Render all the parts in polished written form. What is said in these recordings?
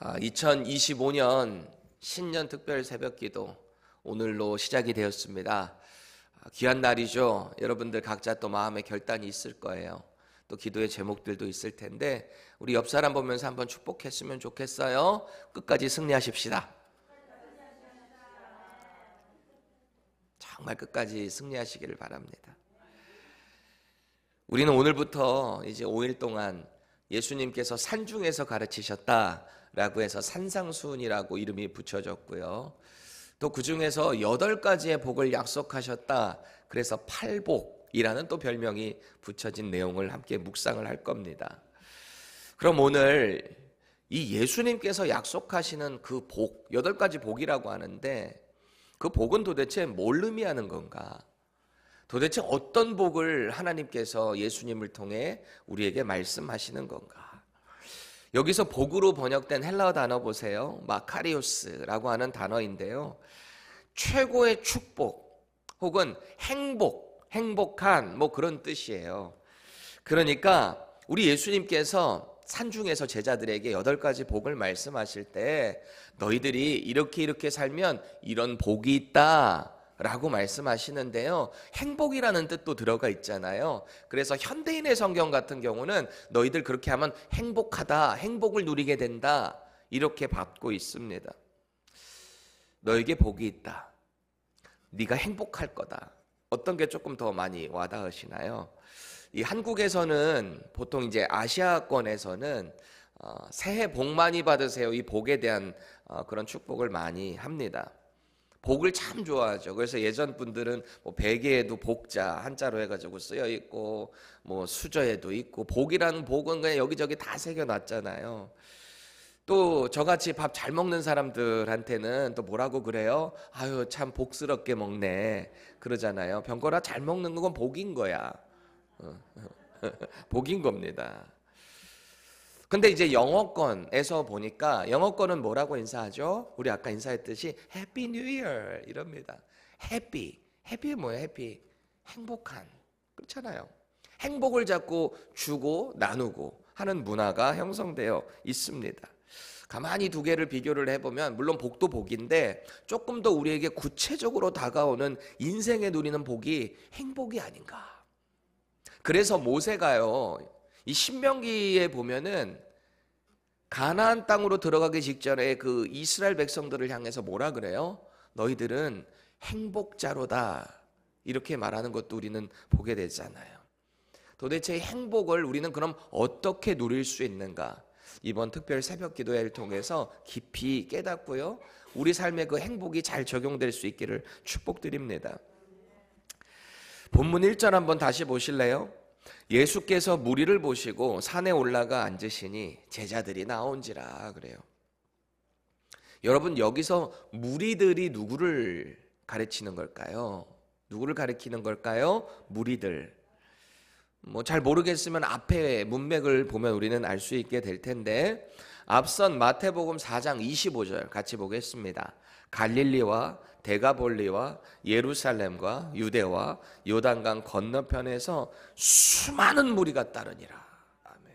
2025년 신년 특별 새벽기도 오늘로 시작이 되었습니다. 귀한 날이죠. 여러분들 각자 또 마음의 결단이 있을 거예요. 또 기도의 제목들도 있을 텐데 우리 옆 사람 보면서 한번 축복했으면 좋겠어요. 끝까지 승리하십시다. 정말 끝까지 승리하시기를 바랍니다. 우리는 오늘부터 이제 5일 동안 예수님께서 산중에서 가르치셨다라고 해서 산상수훈이라고 이름이 붙여졌고요. 또 그 중에서 8가지의 복을 약속하셨다. 그래서 팔복이라는 또 별명이 붙여진 내용을 함께 묵상을 할 겁니다. 그럼 오늘 이 예수님께서 약속하시는 그 복, 8가지 복이라고 하는데 그 복은 도대체 뭘 의미하는 건가? 도대체 어떤 복을 하나님께서 예수님을 통해 우리에게 말씀하시는 건가? 여기서 복으로 번역된 헬라어 단어 보세요. 마카리오스라고 하는 단어인데요. 최고의 축복 혹은 행복, 행복한 뭐 그런 뜻이에요. 그러니까 우리 예수님께서 산중에서 제자들에게 8가지 복을 말씀하실 때 너희들이 이렇게 살면 이런 복이 있다 라고 말씀하시는데요. 행복이라는 뜻도 들어가 있잖아요. 그래서 현대인의 성경 같은 경우는 너희들 그렇게 하면 행복하다, 행복을 누리게 된다 이렇게 받고 있습니다. 너에게 복이 있다. 네가 행복할 거다. 어떤 게 조금 더 많이 와닿으시나요? 이 한국에서는 보통 이제 아시아권에서는 새해 복 많이 받으세요. 이 복에 대한 그런 축복을 많이 합니다. 복을 참 좋아하죠. 그래서 예전 분들은 뭐 베개에도 복자 한자로 해가지고 쓰여 있고 뭐 수저에도 있고 복이라는 복은 그냥 여기저기 다 새겨놨잖아요. 또 저같이 밥 잘 먹는 사람들한테는 또 뭐라고 그래요? 아유 참 복스럽게 먹네 그러잖아요. 병거라 잘 먹는 건 복인 거야. 복인 겁니다. 근데 이제 영어권에서 보니까 영어권은 뭐라고 인사하죠? 우리 아까 인사했듯이 해피 뉴 이어 이럽니다. 해피 뭐예요? 해피 행복한 그렇잖아요. 행복을 자꾸 주고 나누고 하는 문화가 형성되어 있습니다. 가만히 두 개를 비교를 해보면 물론 복도 복인데 조금 더 우리에게 구체적으로 다가오는 인생에 누리는 복이 행복이 아닌가. 그래서 모세가요 이 신명기에 보면은 가나안 땅으로 들어가기 직전에 그 이스라엘 백성들을 향해서 뭐라 그래요? 너희들은 행복자로다 이렇게 말하는 것도 우리는 보게 되잖아요. 도대체 행복을 우리는 그럼 어떻게 누릴 수 있는가? 이번 특별 새벽 기도회를 통해서 깊이 깨닫고요 우리 삶에 그 행복이 잘 적용될 수 있기를 축복드립니다. 본문 1절 한번 다시 보실래요? 예수께서 무리를 보시고 산에 올라가 앉으시니 제자들이 나온지라 그래요. 여러분 여기서 무리들이 누구를 가르치는 걸까요? 누구를 가리키는 걸까요? 무리들. 뭐 잘 모르겠으면 앞에 문맥을 보면 우리는 알 수 있게 될 텐데 앞선 마태복음 4장 25절 같이 보겠습니다. 갈릴리와 데가볼리와 예루살렘과 유대와 요단강 건너편에서 수많은 무리가 따르니라. 아멘.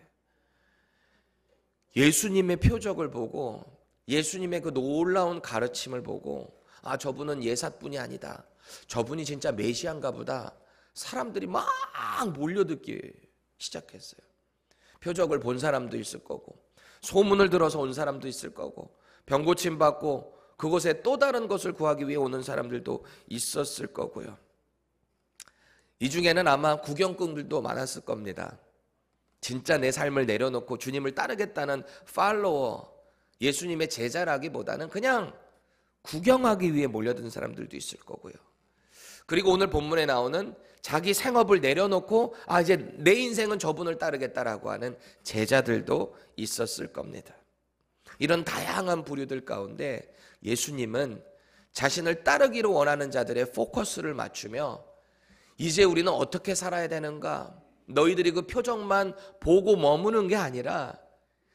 예수님의 표적을 보고 예수님의 그 놀라운 가르침을 보고 아 저분은 예삿분이 아니다. 저분이 진짜 메시아인가 보다. 사람들이 막 몰려듣기 시작했어요. 표적을 본 사람도 있을 거고 소문을 들어서 온 사람도 있을 거고 병 고침 받고 그곳에 또 다른 것을 구하기 위해 오는 사람들도 있었을 거고요. 이 중에는 아마 구경꾼들도 많았을 겁니다. 진짜 내 삶을 내려놓고 주님을 따르겠다는 팔로워, 예수님의 제자라기보다는 그냥 구경하기 위해 몰려든 사람들도 있을 거고요. 그리고 오늘 본문에 나오는 자기 생업을 내려놓고 아 이제 내 인생은 저분을 따르겠다라고 하는 제자들도 있었을 겁니다. 이런 다양한 부류들 가운데 예수님은 자신을 따르기를 원하는 자들의 포커스를 맞추며 이제 우리는 어떻게 살아야 되는가? 너희들이 그 표정만 보고 머무는 게 아니라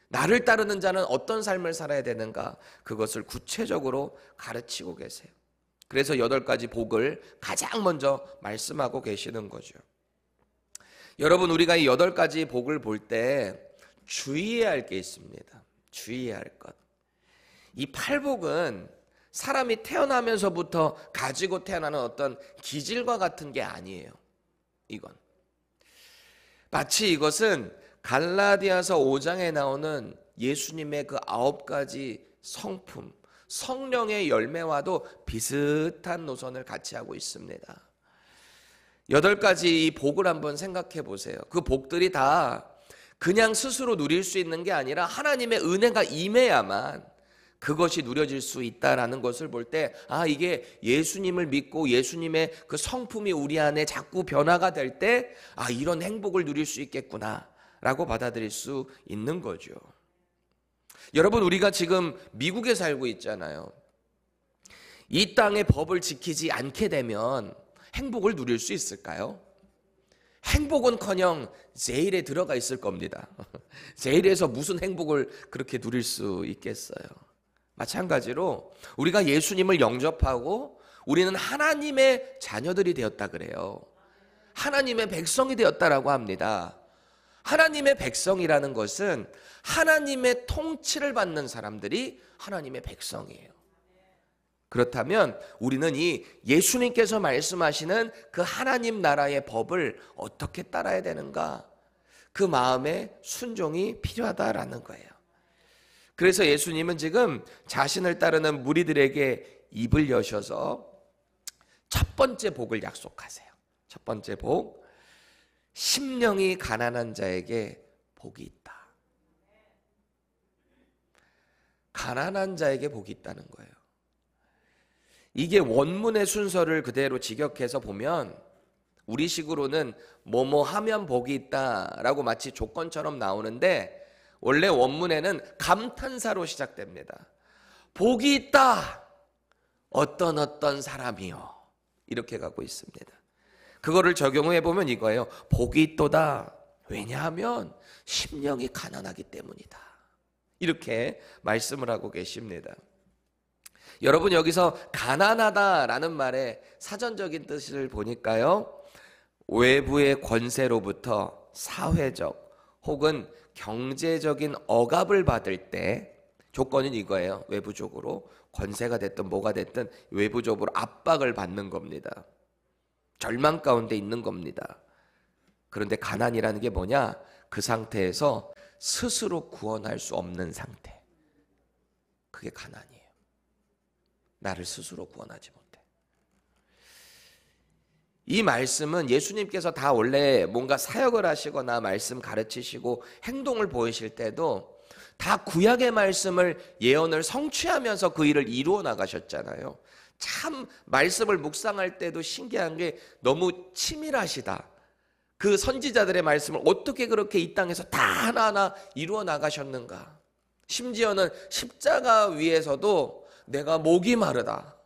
나를 따르는 자는 어떤 삶을 살아야 되는가? 그것을 구체적으로 가르치고 계세요. 그래서 8가지 복을 가장 먼저 말씀하고 계시는 거죠. 여러분 우리가 이 8가지 복을 볼 때 주의해야 할 게 있습니다. 주의해야 할 것. 이 팔복은 사람이 태어나면서부터 가지고 태어나는 어떤 기질과 같은 게 아니에요. 이건 마치 이것은 갈라디아서 5장에 나오는 예수님의 그 9가지 성품, 성령의 열매와도 비슷한 노선을 같이 하고 있습니다. 8가지 이 복을 한번 생각해 보세요. 그 복들이 다 그냥 스스로 누릴 수 있는 게 아니라 하나님의 은혜가 임해야만 그것이 누려질 수 있다라는 것을 볼 때, 이게 예수님을 믿고 예수님의 그 성품이 우리 안에 자꾸 변화가 될 때, 이런 행복을 누릴 수 있겠구나 라고 받아들일 수 있는 거죠. 여러분, 우리가 지금 미국에 살고 있잖아요. 이 땅의 법을 지키지 않게 되면 행복을 누릴 수 있을까요? 행복은커녕 제일에 들어가 있을 겁니다. 제일에서 무슨 행복을 그렇게 누릴 수 있겠어요? 마찬가지로 우리가 예수님을 영접하고 우리는 하나님의 자녀들이 되었다 그래요. 하나님의 백성이 되었다라고 합니다. 하나님의 백성이라는 것은 하나님의 통치를 받는 사람들이 하나님의 백성이에요. 그렇다면 우리는 이 예수님께서 말씀하시는 그 하나님 나라의 법을 어떻게 따라야 되는가? 그 마음의 순종이 필요하다라는 거예요. 그래서 예수님은 지금 자신을 따르는 무리들에게 입을 여셔서 첫 번째 복을 약속하세요. 첫 번째 복, 심령이 가난한 자에게 복이 있다. 가난한 자에게 복이 있다는 거예요. 이게 원문의 순서를 그대로 직역해서 보면 우리식으로는 뭐뭐 하면 복이 있다라고 마치 조건처럼 나오는데, 원래 원문에는 감탄사로 시작됩니다. 복이 있다, 어떤 사람이요, 이렇게 가고 있습니다. 그거를 적용해 보면 이거예요. 복이 있도다, 왜냐하면 심령이 가난하기 때문이다, 이렇게 말씀을 하고 계십니다. 여러분, 여기서 가난하다라는 말의 사전적인 뜻을 보니까요, 외부의 권세로부터 사회적 혹은 경제적인 억압을 받을 때, 조건은 이거예요. 외부적으로 권세가 됐든 뭐가 됐든 외부적으로 압박을 받는 겁니다. 절망 가운데 있는 겁니다. 그런데 가난이라는 게 뭐냐? 그 상태에서 스스로 구원할 수 없는 상태, 그게 가난이에요. 나를 스스로 구원하지 못해. 이 말씀은 예수님께서 다 원래 뭔가 사역을 하시거나 말씀 가르치시고 행동을 보이실 때도 다 구약의 말씀을, 예언을 성취하면서 그 일을 이루어 나가셨잖아요. 참 말씀을 묵상할 때도 신기한 게 너무 치밀하시다. 그 선지자들의 말씀을 어떻게 그렇게 이 땅에서 다 하나하나 이루어 나가셨는가. 심지어는 십자가 위에서도 내가 목이 마르다,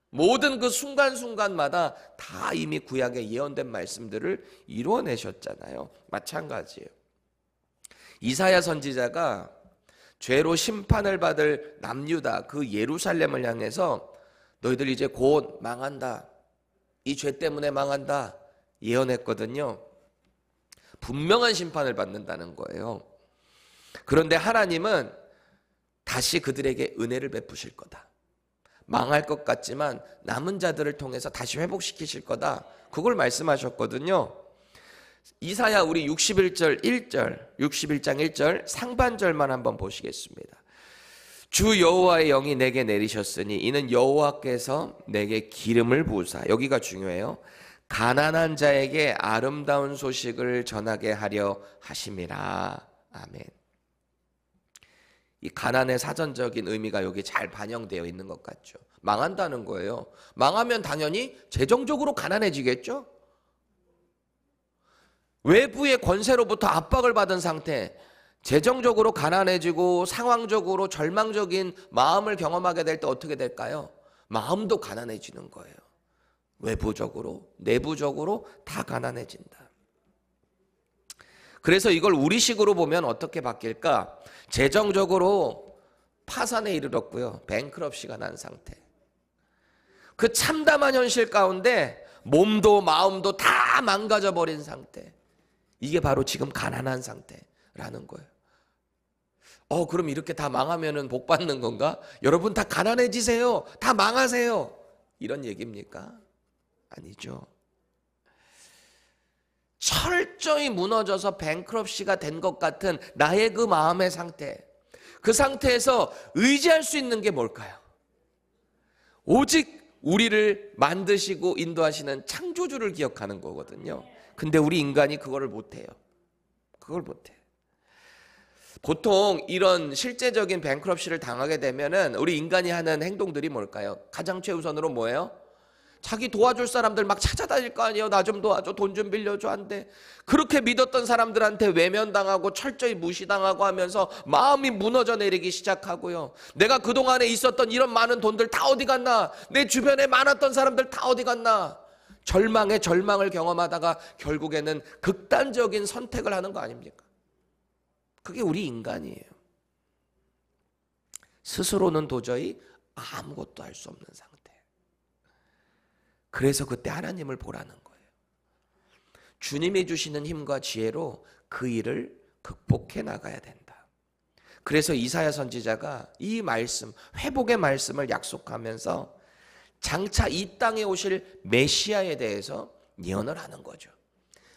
모든 그 순간순간마다 다 이미 구약에 예언된 말씀들을 이루어내셨잖아요. 마찬가지예요. 이사야 선지자가 죄로 심판을 받을 남유다, 그 예루살렘을 향해서 너희들 이제 곧 망한다, 이 죄 때문에 망한다 예언했거든요. 분명한 심판을 받는다는 거예요. 그런데 하나님은 다시 그들에게 은혜를 베푸실 거다, 망할 것 같지만 남은 자들을 통해서 다시 회복시키실 거다, 그걸 말씀하셨거든요. 이사야 우리 61장 1절 상반절만 한번 보시겠습니다. 주 여호와의 영이 내게 내리셨으니 이는 여호와께서 내게 기름을 부으사, 여기가 중요해요, 가난한 자에게 아름다운 소식을 전하게 하려 하심이라. 아멘. 이 가난의 사전적인 의미가 여기 잘 반영되어 있는 것 같죠. 망한다는 거예요. 망하면 당연히 재정적으로 가난해지겠죠. 외부의 권세로부터 압박을 받은 상태, 재정적으로 가난해지고 상황적으로 절망적인 마음을 경험하게 될 때 어떻게 될까요? 마음도 가난해지는 거예요. 외부적으로, 내부적으로 다 가난해진다. 그래서 이걸 우리식으로 보면 어떻게 바뀔까? 재정적으로 파산에 이르렀고요, 뱅크럽시가 난 상태. 그 참담한 현실 가운데 몸도 마음도 다 망가져 버린 상태, 이게 바로 지금 가난한 상태라는 거예요. 그럼 이렇게 다 망하면은 복 받는 건가? 여러분 다 가난해지세요. 다 망하세요. 이런 얘기입니까? 아니죠. 철저히 무너져서 뱅크럽시가 된 것 같은 나의 그 마음의 상태, 그 상태에서 의지할 수 있는 게 뭘까요? 오직 우리를 만드시고 인도하시는 창조주를 기억하는 거거든요. 근데 우리 인간이 그거를 못해요. 그걸 못해. 보통 이런 실제적인 뱅크럽시를 당하게 되면은 우리 인간이 하는 행동들이 뭘까요? 가장 최우선으로 뭐예요? 자기 도와줄 사람들 막 찾아다닐 거 아니에요. 나 좀 도와줘, 돈 좀 빌려줘. 안 돼. 그렇게 믿었던 사람들한테 외면당하고 철저히 무시당하고 하면서 마음이 무너져 내리기 시작하고요. 내가 그동안에 있었던 이런 많은 돈들 다 어디 갔나? 내 주변에 많았던 사람들 다 어디 갔나? 절망에 절망을 경험하다가 결국에는 극단적인 선택을 하는 거 아닙니까? 그게 우리 인간이에요. 스스로는 도저히 아무것도 할 수 없는 상태. 그래서 그때 하나님을 보라는 거예요. 주님이 주시는 힘과 지혜로 그 일을 극복해 나가야 된다. 그래서 이사야 선지자가 이 말씀, 회복의 말씀을 약속하면서 장차 이 땅에 오실 메시아에 대해서 예언을 하는 거죠.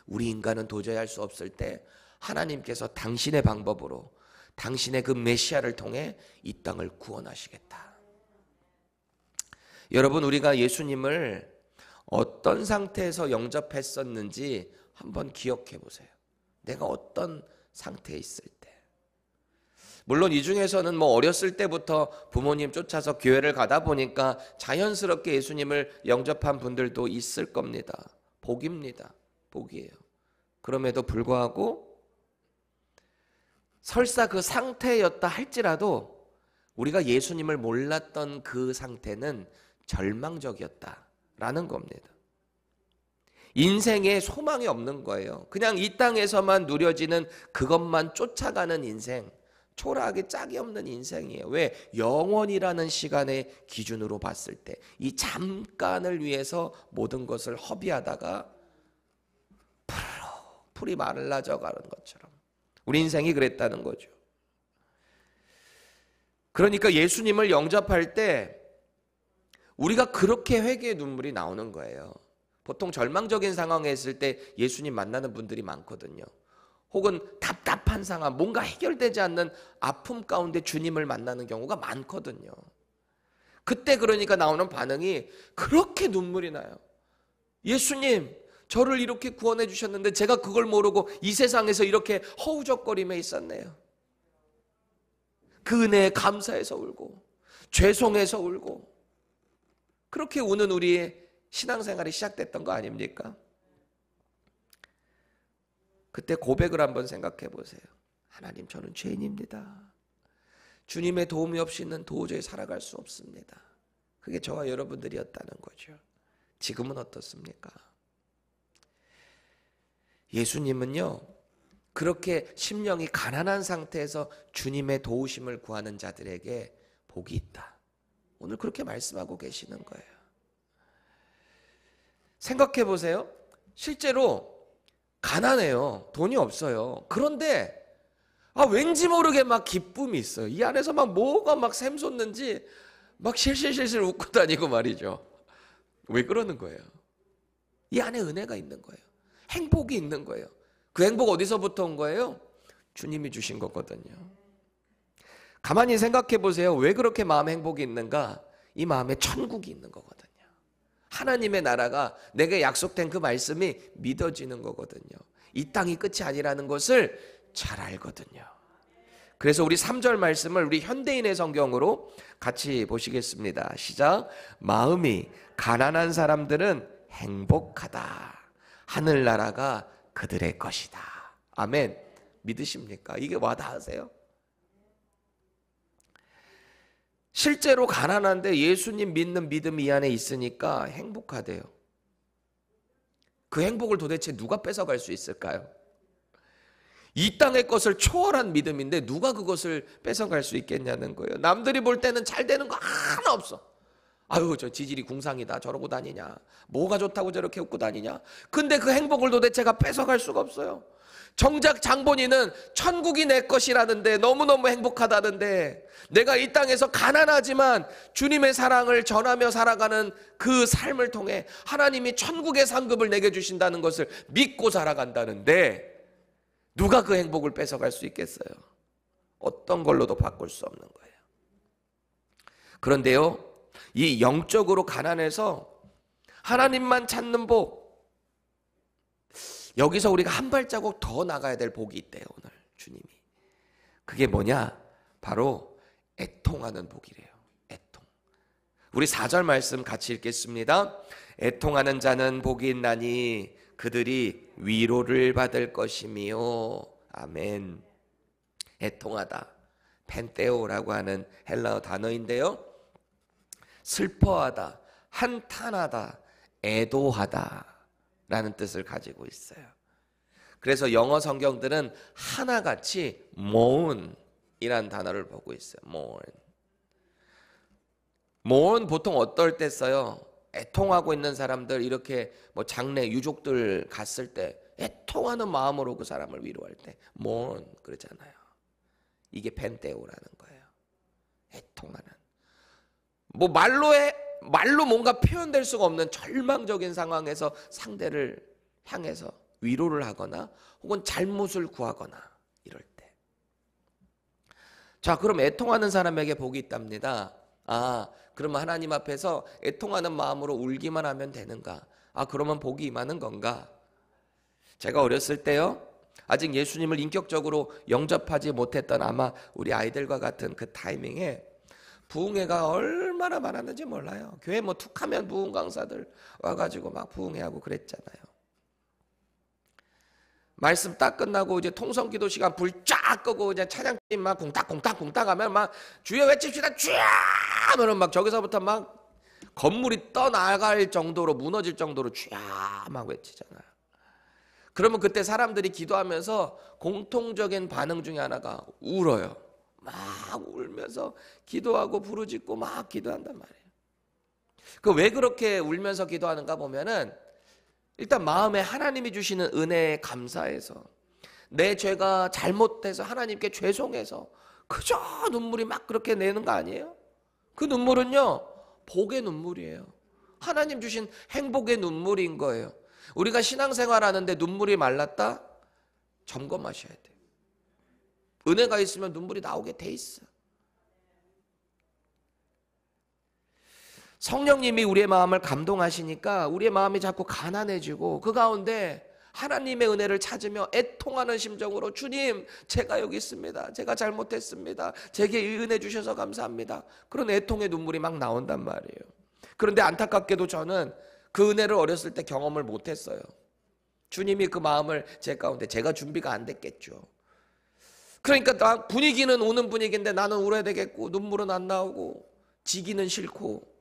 우리 인간은 도저히 할 수 없을 때 하나님께서 당신의 방법으로 당신의 그 메시아를 통해 이 땅을 구원하시겠다. 여러분, 우리가 예수님을 어떤 상태에서 영접했었는지 한번 기억해 보세요. 내가 어떤 상태에 있을 때. 물론 이 중에서는 뭐 어렸을 때부터 부모님 쫓아서 교회를 가다 보니까 자연스럽게 예수님을 영접한 분들도 있을 겁니다. 복입니다. 복이에요. 그럼에도 불구하고 설사 그 상태였다 할지라도 우리가 예수님을 몰랐던 그 상태는 절망적이었다라는 겁니다. 인생에 소망이 없는 거예요. 그냥 이 땅에서만 누려지는 그것만 쫓아가는 인생, 초라하게 짝이 없는 인생이에요. 왜? 영원이라는 시간의 기준으로 봤을 때 이 잠깐을 위해서 모든 것을 허비하다가 풀이 말라져 가는 것처럼 우리 인생이 그랬다는 거죠. 그러니까 예수님을 영접할 때 우리가 그렇게 회개의 눈물이 나오는 거예요. 보통 절망적인 상황에 있을 때 예수님 만나는 분들이 많거든요. 혹은 답답한 상황, 뭔가 해결되지 않는 아픔 가운데 주님을 만나는 경우가 많거든요. 그때 그러니까 나오는 반응이 그렇게 눈물이 나요. 예수님, 저를 이렇게 구원해 주셨는데 제가 그걸 모르고 이 세상에서 이렇게 허우적거리며 있었네요. 그 은혜에 감사해서 울고 죄송해서 울고 그렇게 우는 우리의 신앙생활이 시작됐던 거 아닙니까? 그때 고백을 한번 생각해 보세요. 하나님, 저는 죄인입니다. 주님의 도움이 없이는 도저히 살아갈 수 없습니다. 그게 저와 여러분들이었다는 거죠. 지금은 어떻습니까? 예수님은요, 그렇게 심령이 가난한 상태에서 주님의 도우심을 구하는 자들에게 복이 있다. 오늘 그렇게 말씀하고 계시는 거예요. 생각해 보세요. 실제로 가난해요. 돈이 없어요. 그런데 왠지 모르게 막 기쁨이 있어요. 이 안에서 막 뭐가 막 샘솟는지 막 실실실실 웃고 다니고 말이죠. 왜 그러는 거예요? 이 안에 은혜가 있는 거예요. 행복이 있는 거예요. 그 행복 어디서부터 온 거예요? 주님이 주신 거거든요. 가만히 생각해 보세요. 왜 그렇게 마음에 행복이 있는가? 이 마음에 천국이 있는 거거든요. 하나님의 나라가 내게 약속된 그 말씀이 믿어지는 거거든요. 이 땅이 끝이 아니라는 것을 잘 알거든요. 그래서 우리 3절 말씀을 우리 현대인의 성경으로 같이 보시겠습니다. 시작. 마음이 가난한 사람들은 행복하다. 하늘나라가 그들의 것이다. 아멘. 믿으십니까? 이게 와닿으세요? 실제로 가난한데 예수님 믿는 믿음이 이 안에 있으니까 행복하대요. 그 행복을 도대체 누가 뺏어갈 수 있을까요? 이 땅의 것을 초월한 믿음인데 누가 그것을 뺏어갈 수 있겠냐는 거예요. 남들이 볼 때는 잘 되는 거 하나 없어. 아유, 저 지질이 궁상이다. 저러고 다니냐. 뭐가 좋다고 저렇게 웃고 다니냐. 근데 그 행복을 도대체가 뺏어갈 수가 없어요. 정작 장본인은 천국이 내 것이라는데, 너무너무 행복하다는데, 내가 이 땅에서 가난하지만 주님의 사랑을 전하며 살아가는 그 삶을 통해 하나님이 천국의 상급을 내게 주신다는 것을 믿고 살아간다는데, 누가 그 행복을 뺏어갈 수 있겠어요? 어떤 걸로도 바꿀 수 없는 거예요. 그런데요, 이 영적으로 가난해서 하나님만 찾는 복, 여기서 우리가 한 발자국 더 나가야 될 복이 있대요, 오늘 주님이. 그게 뭐냐? 바로 애통하는 복이래요. 애통. 우리 4절 말씀 같이 읽겠습니다. 애통하는 자는 복이 있나니 그들이 위로를 받을 것이며. 아멘. 애통하다, 펜테오라고 하는 헬라어 단어인데요, 슬퍼하다, 한탄하다, 애도하다 라는 뜻을 가지고 있어요. 그래서 영어 성경들은 하나같이 mourn이라는 단어를 보고 있어요. mourn 보통 어떨 때 써요? 애통하고 있는 사람들, 이렇게 뭐 장례 유족들 갔을 때 애통하는 마음으로 그 사람을 위로할 때 mourn 그러잖아요. 이게 펜테오라는 거예요. 애통하는. 뭐 말로 뭔가 표현될 수가 없는 절망적인 상황에서 상대를 향해서 위로를 하거나 혹은 잘못을 구하거나 이럴 때. 자, 그럼 애통하는 사람에게 복이 있답니다. 아, 그러면 하나님 앞에서 애통하는 마음으로 울기만 하면 되는가? 아, 그러면 복이 임하는 건가? 제가 어렸을 때요, 아직 예수님을 인격적으로 영접하지 못했던 아마 우리 아이들과 같은 그 타이밍에 부흥회가 얼마나 많았는지 몰라요. 교회 뭐 툭하면 부흥 강사들 와가지고 막 부흥회하고 그랬잖아요. 말씀 딱 끝나고 이제 통성기도 시간 불 쫙 끄고 이제 찬양팀 막 쿵딱쿵딱 하면 막 주여 외칩시다 쫙 하면은 막 저기서부터 막 건물이 떠나갈 정도로, 무너질 정도로 쫙 막 외치잖아요. 그러면 그때 사람들이 기도하면서 공통적인 반응 중에 하나가 울어요. 막 울면서 기도하고 부르짖고 막 기도한단 말이에요. 그 왜 그렇게 울면서 기도하는가 보면은, 일단 마음에 하나님이 주시는 은혜에 감사해서, 내 죄가 잘못돼서 하나님께 죄송해서 그저 눈물이 막 그렇게 내는 거 아니에요? 그 눈물은요, 복의 눈물이에요. 하나님 주신 행복의 눈물인 거예요. 우리가 신앙생활 하는데 눈물이 말랐다? 점검하셔야 돼요. 은혜가 있으면 눈물이 나오게 돼 있어. 성령님이 우리의 마음을 감동하시니까 우리의 마음이 자꾸 가난해지고, 그 가운데 하나님의 은혜를 찾으며 애통하는 심정으로, 주님, 제가 여기 있습니다. 제가 잘못했습니다. 제게 이 은혜 주셔서 감사합니다. 그런 애통의 눈물이 막 나온단 말이에요. 그런데 안타깝게도 저는 그 은혜를 어렸을 때 경험을 못했어요. 주님이 그 마음을 제 가운데, 제가 준비가 안 됐겠죠. 그러니까 분위기는 우는 분위기인데 나는 울어야 되겠고, 눈물은 안 나오고, 지기는 싫고.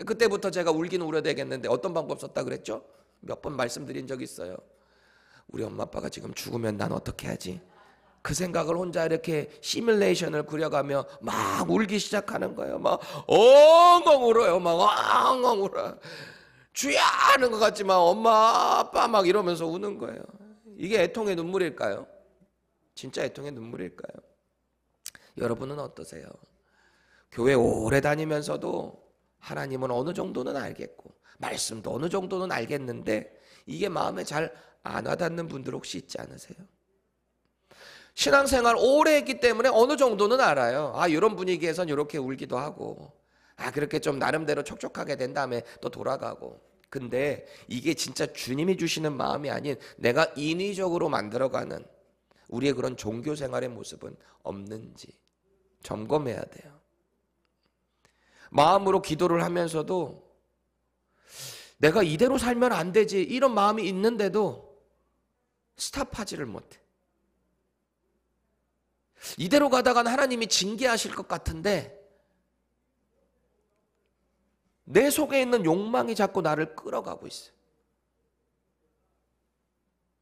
그때부터 제가 울기는 울어야 되겠는데 어떤 방법 썼다 그랬죠? 몇 번 말씀드린 적이 있어요. 우리 엄마 아빠가 지금 죽으면 난 어떻게 하지? 그 생각을 혼자 이렇게 시뮬레이션을 그려가며 막 울기 시작하는 거예요. 막 엉엉 울어요. 막 엉엉 울어. 주야 하는 것 같지만 엄마 아빠 막 이러면서 우는 거예요. 이게 애통의 눈물일까요? 진짜 애통의 눈물일까요? 여러분은 어떠세요? 교회 오래 다니면서도 하나님은 어느 정도는 알겠고, 말씀도 어느 정도는 알겠는데 이게 마음에 잘 안 와닿는 분들 혹시 있지 않으세요? 신앙생활 오래 했기 때문에 어느 정도는 알아요. 아, 이런 분위기에선 이렇게 울기도 하고, 아, 그렇게 좀 나름대로 촉촉하게 된 다음에 또 돌아가고. 근데 이게 진짜 주님이 주시는 마음이 아닌 내가 인위적으로 만들어가는 우리의 그런 종교 생활의 모습은 없는지 점검해야 돼요. 마음으로 기도를 하면서도 내가 이대로 살면 안 되지, 이런 마음이 있는데도 스탑하지를 못해. 이대로 가다간 하나님이 징계하실 것 같은데 내 속에 있는 욕망이 자꾸 나를 끌어가고 있어요.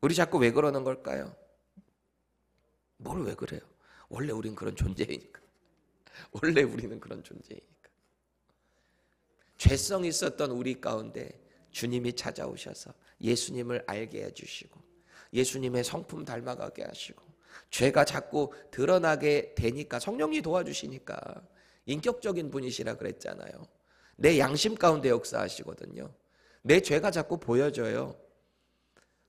우리 자꾸 왜 그러는 걸까요? 뭘 왜 그래요? 원래 우린 그런 존재이니까. 원래 우리는 그런 존재이니까. 죄성이 있었던 우리 가운데 주님이 찾아오셔서 예수님을 알게 해주시고 예수님의 성품 닮아가게 하시고 죄가 자꾸 드러나게 되니까 성령이 도와주시니까 인격적인 분이시라 그랬잖아요. 내 양심 가운데 역사하시거든요. 내 죄가 자꾸 보여져요.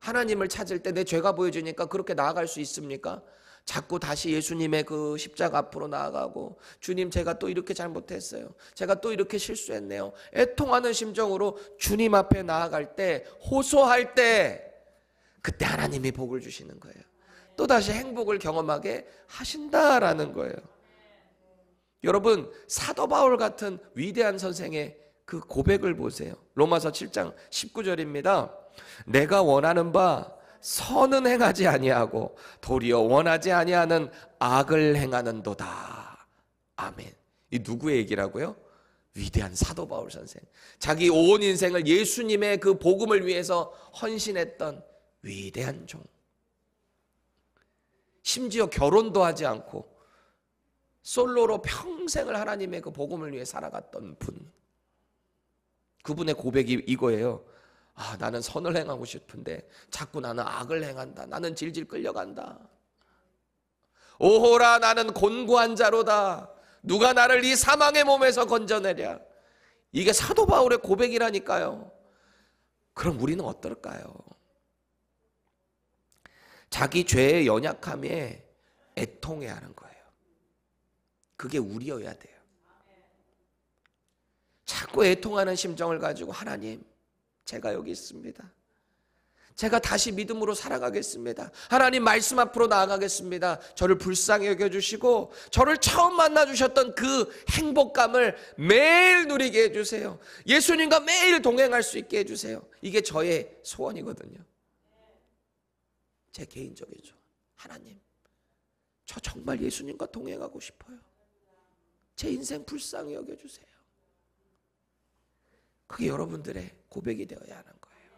하나님을 찾을 때 내 죄가 보여지니까 그렇게 나아갈 수 있습니까? 자꾸 다시 예수님의 그 십자가 앞으로 나아가고 주님 제가 또 이렇게 잘못했어요. 제가 또 이렇게 실수했네요. 애통하는 심정으로 주님 앞에 나아갈 때 호소할 때 그때 하나님이 복을 주시는 거예요. 또다시 행복을 경험하게 하신다라는 거예요. 여러분 사도 바울 같은 위대한 선생의 그 고백을 보세요. 로마서 7장 19절입니다. 내가 원하는 바 선은 행하지 아니하고 도리어 원하지 아니하는 악을 행하는도다. 아멘. 이 누구의 얘기라고요? 위대한 사도 바울 선생. 자기 온 인생을 예수님의 그 복음을 위해서 헌신했던 위대한 종. 심지어 결혼도 하지 않고 솔로로 평생을 하나님의 그 복음을 위해 살아갔던 분. 그분의 고백이 이거예요. 아, 나는 선을 행하고 싶은데 자꾸 나는 악을 행한다. 나는 질질 끌려간다. 오호라 나는 곤고한 자로다. 누가 나를 이 사망의 몸에서 건져내랴. 이게 사도 바울의 고백이라니까요. 그럼 우리는 어떨까요? 자기 죄의 연약함에 애통해야 하는 거예요. 그게 우리여야 돼요. 자꾸 애통하는 심정을 가지고 하나님 제가 여기 있습니다. 제가 다시 믿음으로 살아가겠습니다. 하나님 말씀 앞으로 나아가겠습니다. 저를 불쌍히 여겨주시고 저를 처음 만나주셨던 그 행복감을 매일 누리게 해주세요. 예수님과 매일 동행할 수 있게 해주세요. 이게 저의 소원이거든요. 제 개인적인 소원. 하나님 저 정말 예수님과 동행하고 싶어요. 제 인생 불쌍히 여겨주세요. 그게 여러분들의 고백이 되어야 하는 거예요.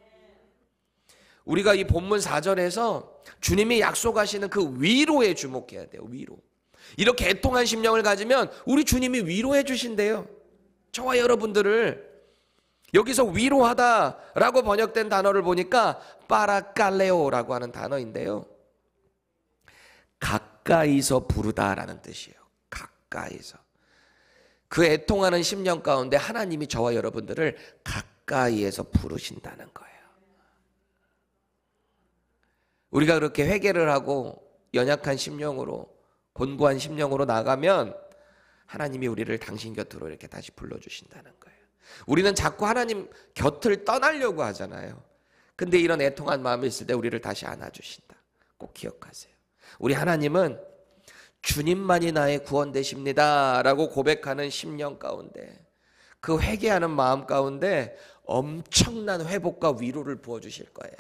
우리가 이 본문 4절에서 주님이 약속하시는 그 위로에 주목해야 돼요. 위로. 이렇게 애통한 심령을 가지면 우리 주님이 위로해 주신대요. 저와 여러분들을. 여기서 위로하다라고 번역된 단어를 보니까 파라칼레오라고 하는 단어인데요. 가까이서 부르다라는 뜻이에요. 가까이서. 그 애통하는 심령 가운데 하나님이 저와 여러분들을 가까이에서 부르신다는 거예요. 우리가 그렇게 회개를 하고 연약한 심령으로 곤고한 심령으로 나가면 하나님이 우리를 당신 곁으로 이렇게 다시 불러주신다는 거예요. 우리는 자꾸 하나님 곁을 떠나려고 하잖아요. 근데 이런 애통한 마음이 있을 때 우리를 다시 안아주신다. 꼭 기억하세요. 우리 하나님은 주님만이 나의 구원 되십니다 라고 고백하는 심령 가운데 그 회개하는 마음 가운데 엄청난 회복과 위로를 부어주실 거예요.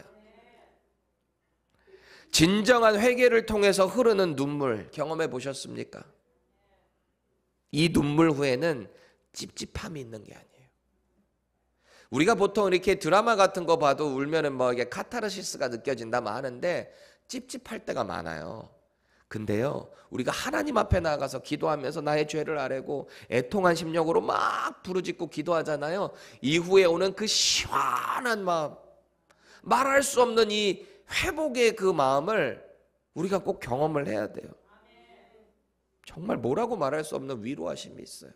진정한 회개를 통해서 흐르는 눈물 경험해 보셨습니까? 이 눈물 후에는 찝찝함이 있는 게 아니에요. 우리가 보통 이렇게 드라마 같은 거 봐도 울면은 뭐 이게 카타르시스가 느껴진다 하는데 찝찝할 때가 많아요. 근데요, 우리가 하나님 앞에 나가서 기도하면서 나의 죄를 아뢰고 애통한 심령으로 막 부르짖고 기도하잖아요. 이후에 오는 그 시원한 마음, 말할 수 없는 이 회복의 그 마음을 우리가 꼭 경험을 해야 돼요. 정말 뭐라고 말할 수 없는 위로하심이 있어요.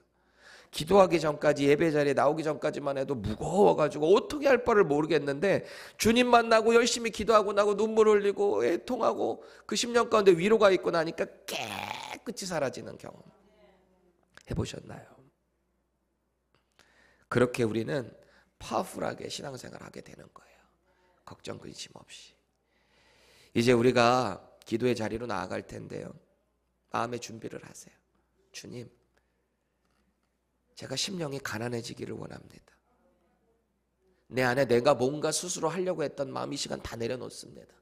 기도하기 전까지, 예배 자리에 나오기 전까지만 해도 무거워가지고 어떻게 할 바를 모르겠는데 주님 만나고 열심히 기도하고 나고 눈물 흘리고 애통하고 그 심령 가운데 위로가 있고 나니까 깨끗이 사라지는 경험 해보셨나요? 그렇게 우리는 파워풀하게 신앙생활을 하게 되는 거예요. 걱정 근심 없이. 이제 우리가 기도의 자리로 나아갈 텐데요, 마음의 준비를 하세요. 주님, 제가 심령이 가난해지기를 원합니다. 내 안에 내가 뭔가 스스로 하려고 했던 마음 이 시간 다 내려놓습니다.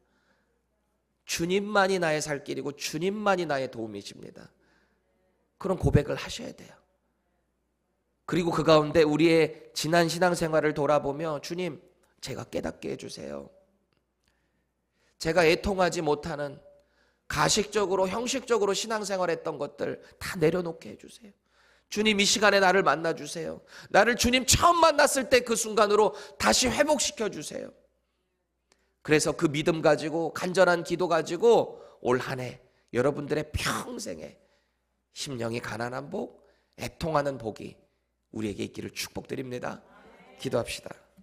주님만이 나의 살 길이고 주님만이 나의 도움이십니다. 그런 고백을 하셔야 돼요. 그리고 그 가운데 우리의 지난 신앙생활을 돌아보며 주님, 제가 깨닫게 해주세요. 제가 애통하지 못하는 가식적으로 형식적으로 신앙생활했던 것들 다 내려놓게 해주세요. 주님 이 시간에 나를 만나주세요. 나를 주님 처음 만났을 때 그 순간으로 다시 회복시켜 주세요. 그래서 그 믿음 가지고 간절한 기도 가지고 올 한 해 여러분들의 평생에 심령이 가난한 복, 애통하는 복이 우리에게 있기를 축복드립니다. 기도합시다.